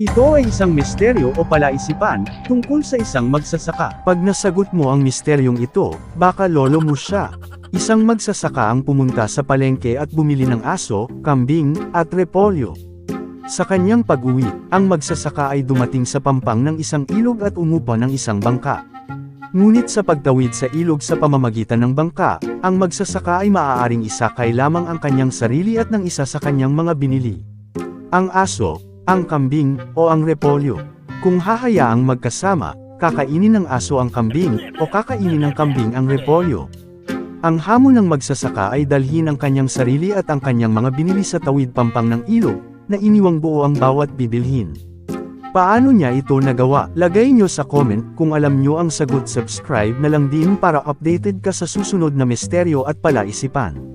Ito ay isang misteryo o palaisipan, tungkol sa isang magsasaka. Pag nasagot mo ang misteryong ito, baka lolo mo siya. Isang magsasaka ang pumunta sa palengke at bumili ng aso, kambing, at repolyo. Sa kanyang pag-uwi, ang magsasaka ay dumating sa pampang ng isang ilog at umupo ng isang bangka. Ngunit sa pagtawid sa ilog sa pamamagitan ng bangka, ang magsasaka ay maaaring isakay lamang ang kanyang sarili at ng isa sa kanyang mga binili. Ang aso, ang kambing, o ang repolyo. Kung hahayaang magkasama, kakainin ng aso ang kambing, o kakainin ng kambing ang repolyo. Ang hamon ng magsasaka ay dalhin ang kanyang sarili at ang kanyang mga binili sa tawid pampang ng ilog, na iniwang buo ang bawat bibilhin. Paano niya ito nagawa? Lagay nyo sa comment kung alam nyo ang sagot. Subscribe na lang din para updated ka sa susunod na misteryo at palaisipan.